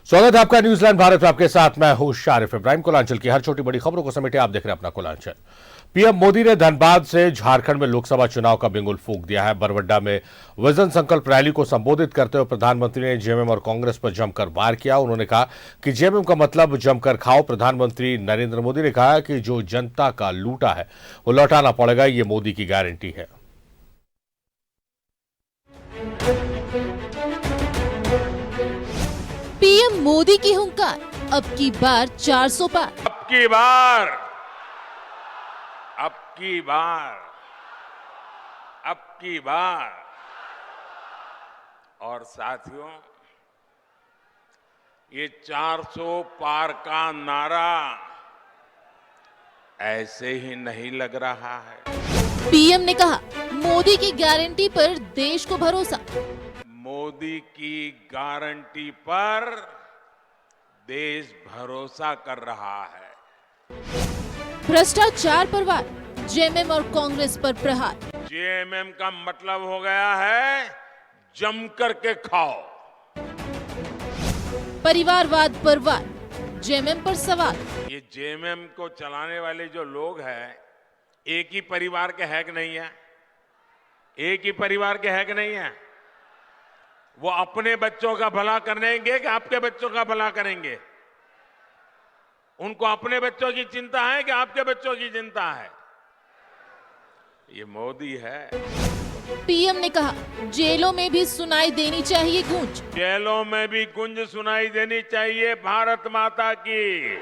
स्वागत है आपका न्यूजीलैंड भारत में। आपके साथ मैं हूं शारिफ इब्राहिम। कुलांचल की हर छोटी बड़ी खबरों को समेटे आप देख रहे हैं अपना कुलांचल। पीएम मोदी ने धनबाद से झारखंड में लोकसभा चुनाव का बिगुल फूंक दिया है। बरवड्डा में विजन संकल्प रैली को संबोधित करते हुए प्रधानमंत्री ने जेएमएम और कांग्रेस पर जमकर वार किया। उन्होंने कहा कि जेएमएम का मतलब जमकर खाओ। प्रधानमंत्री नरेंद्र मोदी ने कहा कि जो जनता का लूटा है वो लौटाना पड़ेगा, ये मोदी की गारंटी है। पीएम मोदी की हुंकार, अब की बार 400 पार। अब की बार अब की बार अब की बार। और साथियों, ये 400 पार का नारा ऐसे ही नहीं लग रहा है। पीएम ने कहा, मोदी की गारंटी पर देश को भरोसा। मोदी की गारंटी पर देश भरोसा कर रहा है। भ्रष्टाचार पर वार, जेएमएम और कांग्रेस पर प्रहार। जेएमएम का मतलब हो गया है जम करके खाओ। परिवारवाद पर वार, जेएमएम पर सवाल। ये जेएमएम को चलाने वाले जो लोग हैं, एक ही परिवार के है कि नहीं है? एक ही परिवार के है कि नहीं है? वो अपने बच्चों का भला करेंगे कि आपके बच्चों का भला करेंगे? उनको अपने बच्चों की चिंता है कि आपके बच्चों की चिंता है? ये मोदी है। पीएम ने कहा, जेलों में भी सुनाई देनी चाहिए गूंज। जेलों में भी गूंज सुनाई देनी चाहिए भारत माता की।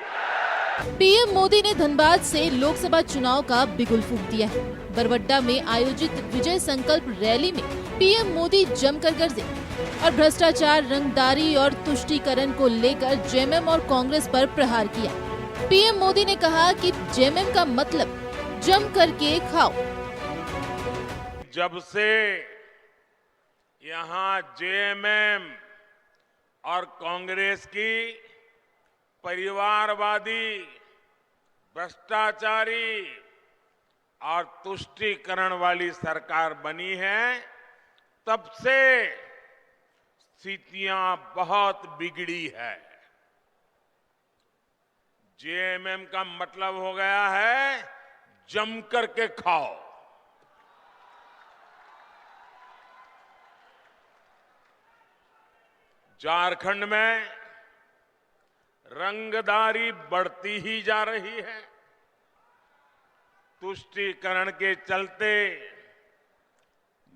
पीएम मोदी ने धनबाद से लोकसभा चुनाव का बिगुल फूंक दिया है। बरवड्डा में आयोजित विजय संकल्प रैली में पीएम मोदी जमकर गरजे और भ्रष्टाचार, रंगदारी और तुष्टीकरण को लेकर जेएमएम और कांग्रेस पर प्रहार किया। पीएम मोदी ने कहा कि जेएमएम का मतलब जम करके खाओ। जब से यहां जेएमएम और कांग्रेस की परिवारवादी, भ्रष्टाचारी और तुष्टीकरण वाली सरकार बनी है, तब से स्थितियां बहुत बिगड़ी है। जेएमएम का मतलब हो गया है जम करके खाओ। झारखंड में रंगदारी बढ़ती ही जा रही है। तुष्टीकरण के चलते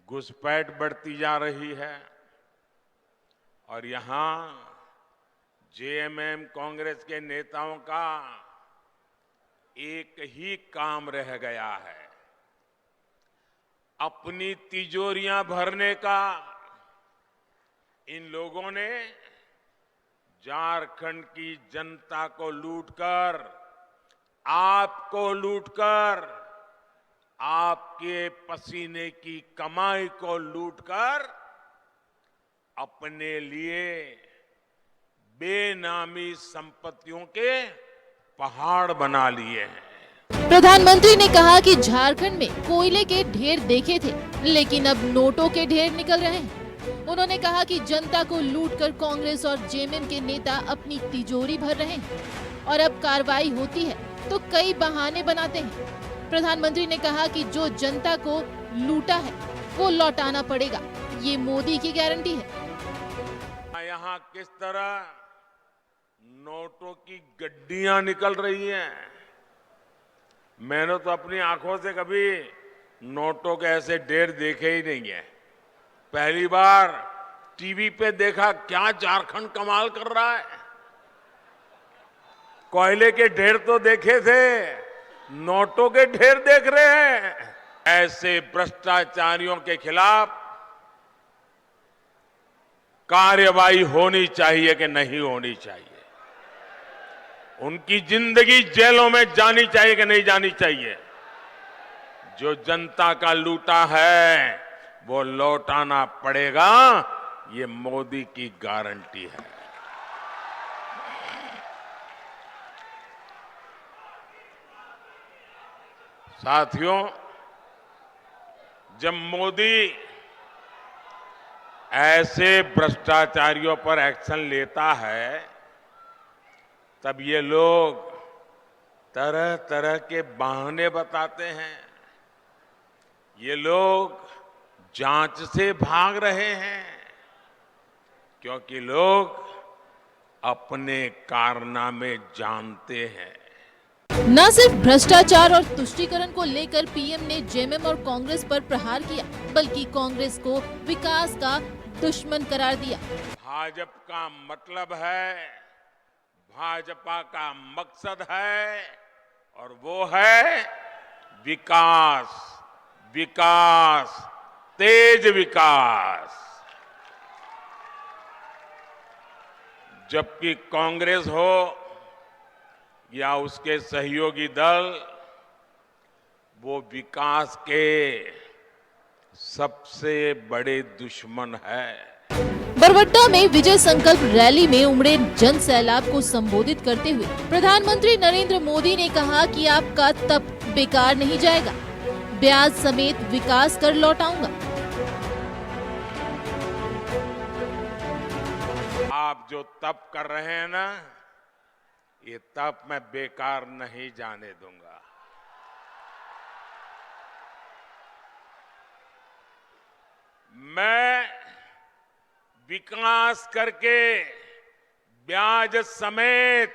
घुसपैठ बढ़ती जा रही है और यहां जेएमएम कांग्रेस के नेताओं का एक ही काम रह गया है, अपनी तिजोरियां भरने का। इन लोगों ने झारखंड की जनता को लूटकर, आपको लूटकर, आपके पसीने की कमाई को लूटकर अपने लिए बेनामी संपत्तियों के पहाड़ बना लिए हैं। प्रधानमंत्री ने कहा कि झारखंड में कोयले के ढेर देखे थे, लेकिन अब नोटों के ढेर निकल रहे हैं। उन्होंने कहा कि जनता को लूटकर कांग्रेस और जेएमएम के नेता अपनी तिजोरी भर रहे हैं और अब कार्रवाई होती है तो कई बहाने बनाते हैं। प्रधानमंत्री ने कहा कि जो जनता को लूटा है वो लौटाना पड़ेगा, ये मोदी की गारंटी है। यहाँ किस तरह नोटों की गड्डियां निकल रही हैं। मैंने तो अपनी आंखों से कभी नोटों के ऐसे ढेर देखे ही नहीं है। पहली बार टीवी पे देखा। क्या झारखंड कमाल कर रहा है। कोयले के ढेर तो देखे थे, नोटों के ढेर देख रहे हैं। ऐसे भ्रष्टाचारियों के खिलाफ कार्रवाई होनी चाहिए कि नहीं होनी चाहिए? उनकी जिंदगी जेलों में जानी चाहिए कि नहीं जानी चाहिए? जो जनता का लूटा है वो लौटाना पड़ेगा, ये मोदी की गारंटी है। साथियों, जब मोदी ऐसे भ्रष्टाचारियों पर एक्शन लेता है तब ये लोग तरह तरह के बहाने बताते हैं। ये लोग जांच से भाग रहे हैं क्योंकि लोग अपने कारनामे जानते हैं। न सिर्फ भ्रष्टाचार और तुष्टीकरण को लेकर पीएम ने जेएमएम और कांग्रेस पर प्रहार किया, बल्कि कांग्रेस को विकास का दुश्मन करार दिया। भाजपा का मतलब है, भाजपा का मकसद है और वो है विकास, विकास, तेज विकास। जबकि कांग्रेस हो या उसके सहयोगी दल, वो विकास के सबसे बड़े दुश्मन है। बरवड्डा में विजय संकल्प रैली में उमड़े जन सैलाब को संबोधित करते हुए प्रधानमंत्री नरेंद्र मोदी ने कहा कि आपका तप बेकार नहीं जाएगा, ब्याज समेत विकास कर लौटाऊंगा। आप जो तप कर रहे हैं ना, ये तप मैं बेकार नहीं जाने दूंगा। मैं विकास करके ब्याज समेत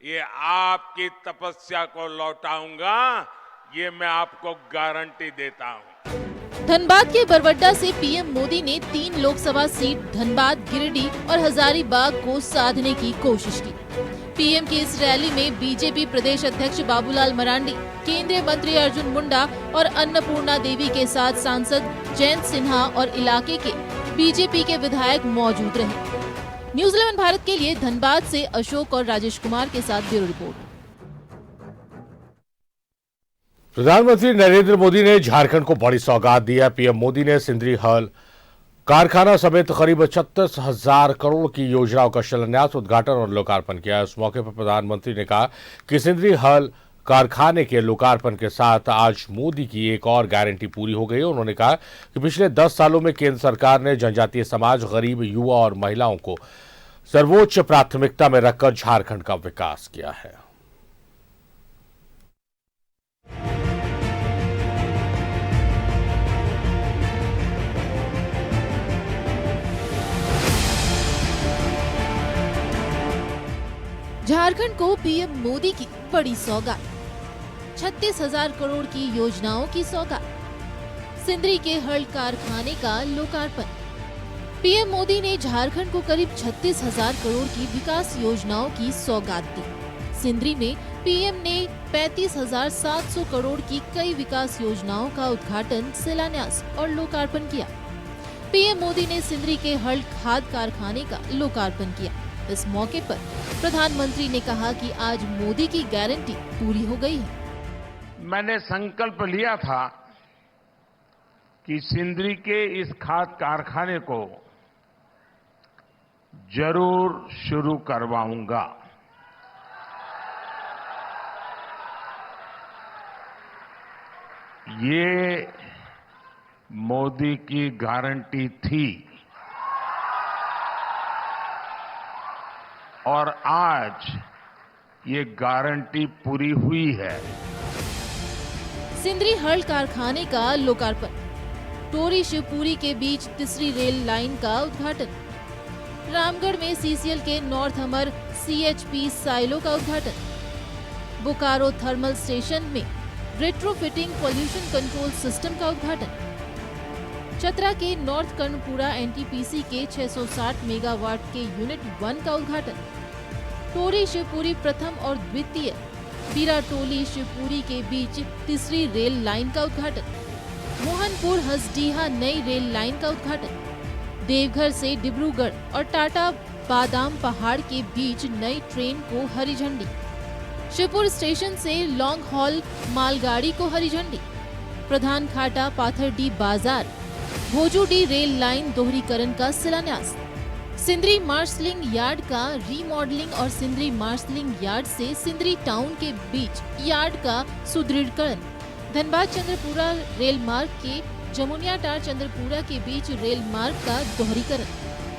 ये आपकी तपस्या को लौटाऊंगा, ये मैं आपको गारंटी देता हूं। धनबाद के बरवड्डा से पीएम मोदी ने 3 लोकसभा सीट धनबाद, गिरिडीह और हजारीबाग को साधने की कोशिश की। पीएम की इस रैली में बीजेपी प्रदेश अध्यक्ष बाबूलाल मरांडी, केंद्रीय मंत्री अर्जुन मुंडा और अन्नपूर्णा देवी के साथ सांसद जयंत सिन्हा और इलाके के बीजेपी के विधायक मौजूद रहे। न्यूज 11 भारत के लिए धनबाद से अशोक और राजेश कुमार के साथ ब्यूरो रिपोर्ट। प्रधानमंत्री नरेंद्र मोदी ने झारखंड को बड़ी सौगात दी है। पीएम मोदी ने सिंदरी हल कारखाना समेत करीब 36,000 करोड़ की योजनाओं का शिलान्यास, उद्घाटन और लोकार्पण किया। इस मौके पर प्रधानमंत्री ने कहा कि सिंदरी हल कारखाने के लोकार्पण के साथ आज मोदी की एक और गारंटी पूरी हो गई। उन्होंने कहा कि पिछले 10 सालों में केंद्र सरकार ने जनजातीय समाज, गरीब, युवा और महिलाओं को सर्वोच्च प्राथमिकता में रखकर झारखंड का विकास किया है। झारखंड को पीएम मोदी की बड़ी सौगात, 36,000 करोड़ की योजनाओं की सौगात, सिंदरी के हल कारखाने का लोकार्पण। पीएम मोदी ने झारखंड को करीब 36,000 करोड़ की विकास योजनाओं की सौगात दी। सिंदरी में पीएम ने 35,700 करोड़ की कई विकास योजनाओं का उद्घाटन, शिलान्यास और लोकार्पण किया। पीएम मोदी ने सिंदरी के हल खाद कारखाने का लोकार्पण किया। इस मौके पर प्रधानमंत्री ने कहा कि आज मोदी की गारंटी पूरी हो गई है। मैंने संकल्प लिया था कि सिंदरी के इस खाद कारखाने को जरूर शुरू करवाऊंगा। ये मोदी की गारंटी थी और आज ये गारंटी पूरी हुई है। सिंदरी हल कारखाने का लोकार्पण, टोरी शिवपुरी के बीच तीसरी रेल लाइन का उद्घाटन, रामगढ़ में सीसीएल के नॉर्थ अमर सीएचपी साइलो का उद्घाटन, बोकारो थर्मल स्टेशन में रेट्रोफिटिंग पॉल्यूशन कंट्रोल सिस्टम का उद्घाटन, चतरा के नॉर्थ कर्णपुरा एनटीपीसी के 660 मेगावाट के यूनिट 1 का उद्घाटन, टोरी शिवपुरी प्रथम और द्वितीय बीराटोली शिवपुरी के बीच तीसरी रेल लाइन का उद्घाटन, मोहनपुर हसडीहा नई रेल लाइन का उद्घाटन, देवघर से डिब्रूगढ़ और टाटा बादाम पहाड़ के बीच नई ट्रेन को हरी झंडी, शिवपुर स्टेशन से लॉन्ग हॉल मालगाड़ी को हरी झंडी, प्रधान खाटा पाथरडी बाजार भोजूडी रेल लाइन दोहरीकरण का शिलान्यास, सिंदरी मार्शलिंग यार्ड का रीमॉडलिंग और सिंदरी मार्शलिंग यार्ड से सिंदरी टाउन के बीच यार्ड का सुदृढ़ीकरण, धनबाद चंद्रपुरा रेल मार्ग के जमुनियाटार चंद्रपुरा के बीच रेल मार्ग का दोहरीकरण,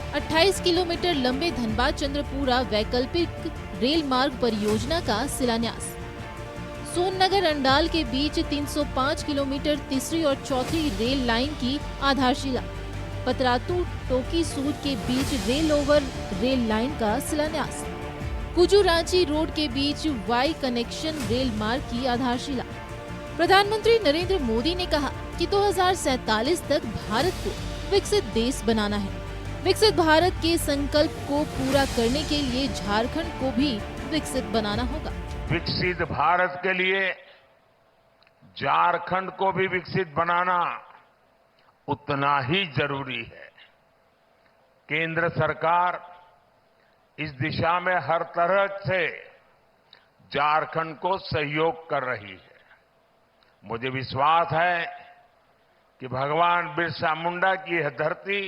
28 किलोमीटर लंबे धनबाद चंद्रपुरा वैकल्पिक रेल मार्ग परियोजना का शिलान्यास। सोननगर अंडाल के बीच 305 किलोमीटर तीसरी और चौथी रेल लाइन की आधारशिला। पतरातू टोकी सूद के बीच रेल ओवर रेल लाइन का शिलान्यास। कुजू रांची रोड के बीच वाई कनेक्शन रेल मार्ग की आधारशिला। प्रधानमंत्री नरेंद्र मोदी ने कहा कि 2047 तक भारत को विकसित देश बनाना है। विकसित भारत के संकल्प को पूरा करने के लिए झारखंड को भी विकसित बनाना होगा। विकसित भारत के लिए झारखंड को भी विकसित बनाना उतना ही जरूरी है। केंद्र सरकार इस दिशा में हर तरह से झारखंड को सहयोग कर रही है। मुझे विश्वास है कि भगवान बिरसा मुंडा की यह धरती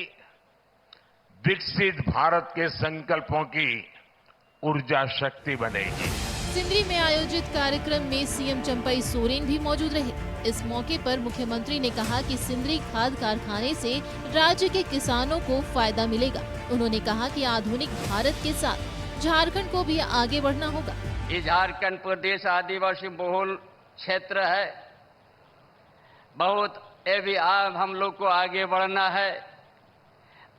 विकसित भारत के संकल्पों की ऊर्जा शक्ति बनेगी। सिंदरी में आयोजित कार्यक्रम में सीएम चंपई सोरेन भी मौजूद रहे। इस मौके पर मुख्यमंत्री ने कहा कि सिंदरी खाद कारखाने से राज्य के किसानों को फायदा मिलेगा। उन्होंने कहा कि आधुनिक भारत के साथ झारखंड को भी आगे बढ़ना होगा। ये झारखंड प्रदेश आदिवासी बहुल क्षेत्र है, बहुत अभी हम लोग को आगे बढ़ना है।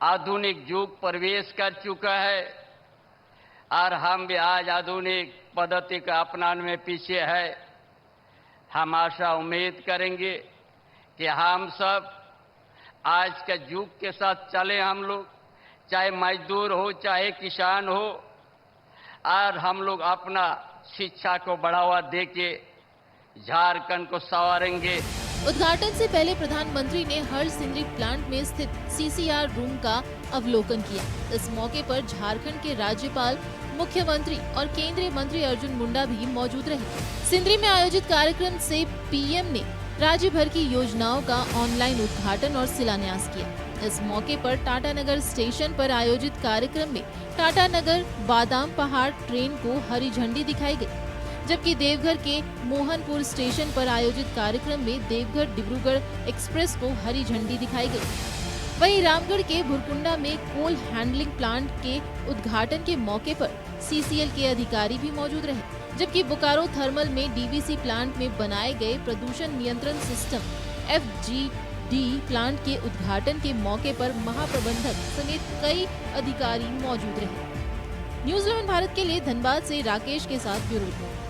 आधुनिक युग प्रवेश कर चुका है और हम भी आज आधुनिक पद्धति का अपनाने में पीछे है। हम आशा उम्मीद करेंगे कि हम सब आज के युग के साथ चले। हम लोग चाहे मजदूर हो चाहे किसान हो, और हम लोग अपना शिक्षा को बढ़ावा देके झारखंड को संवारेंगे। उद्घाटन से पहले प्रधानमंत्री ने हर सिंदरी प्लांट में स्थित सीसीआर रूम का अवलोकन किया। इस मौके पर झारखंड के राज्यपाल, मुख्यमंत्री और केंद्रीय मंत्री अर्जुन मुंडा भी मौजूद रहे। सिंदरी में आयोजित कार्यक्रम से पीएम ने राज्य भर की योजनाओं का ऑनलाइन उद्घाटन और शिलान्यास किया। इस मौके पर टाटानगर स्टेशन पर आयोजित कार्यक्रम में टाटानगर बादाम पहाड़ ट्रेन को हरी झंडी दिखाई गई, जबकि देवघर के मोहनपुर स्टेशन पर आयोजित कार्यक्रम में देवघर डिब्रूगढ़ एक्सप्रेस को हरी झंडी दिखाई गई। वहीं रामगढ़ के भुरकुंडा में कोल हैंडलिंग प्लांट के उद्घाटन के मौके पर सीसीएल के अधिकारी भी मौजूद रहे, जबकि बोकारो थर्मल में डीवीसी प्लांट में बनाए गए प्रदूषण नियंत्रण सिस्टम FGD प्लांट के उद्घाटन के मौके पर महाप्रबंधक समेत कई अधिकारी मौजूद रहे। न्यूज़ 11 भारत के लिए धनबाद से राकेश के साथ ब्यूरो रिपोर्ट।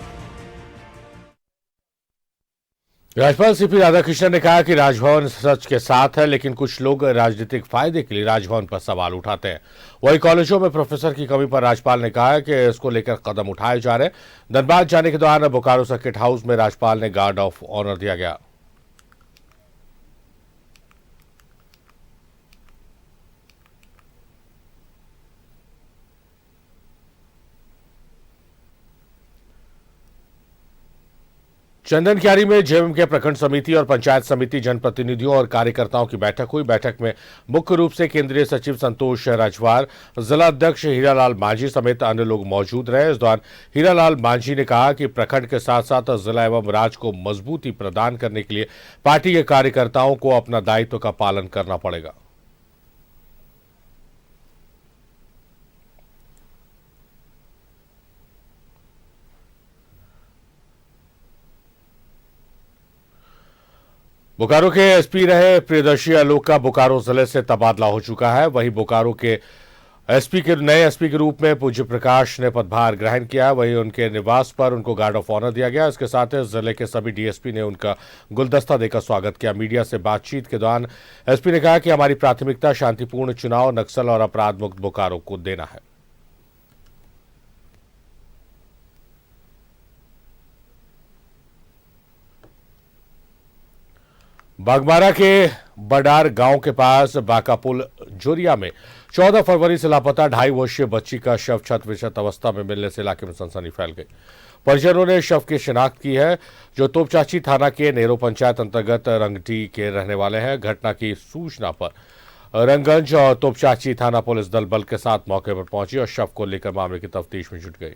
राज्यपाल सीपी राधाकृष्णन ने कहा कि राजभवन सच के साथ है, लेकिन कुछ लोग राजनीतिक फायदे के लिए राजभवन पर सवाल उठाते हैं। वहीं कॉलेजों में प्रोफेसर की कमी पर राज्यपाल ने कहा कि इसको लेकर कदम उठाए जा रहे हैं। धनबाद जाने के दौरान बोकारो सर्किट हाउस में राज्यपाल ने गार्ड ऑफ ऑनर दिया गया। चंदन क्यारी में जेएमएम के प्रखंड समिति और पंचायत समिति जनप्रतिनिधियों और कार्यकर्ताओं की बैठक हुई। बैठक में मुख्य रूप से केंद्रीय सचिव संतोष राजवार, जिला अध्यक्ष हीरालाल मांझी समेत अन्य लोग मौजूद रहे। इस दौरान हीरालाल मांझी ने कहा कि प्रखंड के साथ साथ जिला एवं राज्य को मजबूती प्रदान करने के लिए पार्टी के कार्यकर्ताओं को अपना दायित्व का पालन करना पड़ेगा। बोकारो के एसपी रहे प्रियदर्शी आलोक का बोकारो जिले से तबादला हो चुका है। वहीं बोकारो के नए एसपी के रूप में पूज्य प्रकाश ने पदभार ग्रहण किया। वहीं उनके निवास पर उनको गार्ड ऑफ ऑनर दिया गया। इसके साथ ही जिले के सभी डीएसपी ने उनका गुलदस्ता देकर स्वागत किया। मीडिया से बातचीत के दौरान एसपी ने कहा कि हमारी प्राथमिकता शांतिपूर्ण चुनाव, नक्सल और अपराध मुक्त बोकारो को देना है। बागमारा के बडार गांव के पास बाकापुल जोरिया में 14 फरवरी से लापता 2.5 वर्षीय बच्ची का शव छत विक्षत अवस्था में मिलने से इलाके में सनसनी फैल गई। परिजनों ने शव की शिनाख्त की है, जो तोपचाची थाना के नेरो पंचायत अंतर्गत रंगटी के रहने वाले हैं। घटना की सूचना पर रंगगंज और तोपचाची थाना पुलिस दल बल के साथ मौके पर पहुंची और शव को लेकर मामले की तफ्तीश में जुट गई।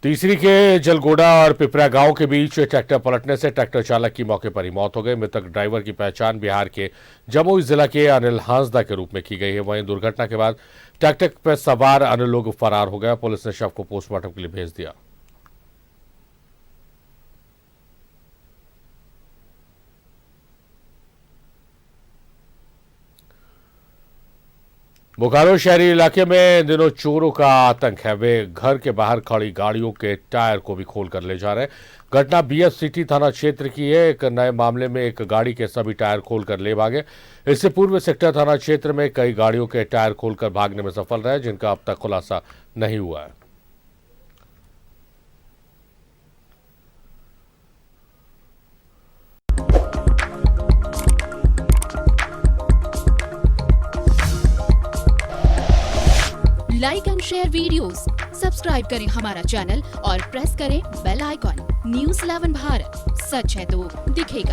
तीसरी के जलगोड़ा और पिपरा गांव के बीच ट्रैक्टर पलटने से ट्रैक्टर चालक की मौके पर ही मौत हो गई। मृतक ड्राइवर की पहचान बिहार के जमुई जिला के अनिल हांसदा के रूप में की गई है। वहीं दुर्घटना के बाद ट्रैक्टर पर सवार अन्य लोग फरार हो गए। पुलिस ने शव को पोस्टमार्टम के लिए भेज दिया। बोकारो शहरी इलाके में इन दिनों चोरों का आतंक है। वे घर के बाहर खड़ी गाड़ियों के टायर को भी खोल कर ले जा रहे हैं। घटना बीएस सिटी थाना क्षेत्र की है। एक नए मामले में एक गाड़ी के सभी टायर खोलकर ले भागे। इससे पूर्व सेक्टर थाना क्षेत्र में कई गाड़ियों के टायर खोलकर भागने में सफल रहे, जिनका अब तक खुलासा नहीं हुआ है। Like and share videos, subscribe करें हमारा चैनल और प्रेस करें बेल आइकॉन। न्यूज़ 11 भारत, सच है तो दिखेगा।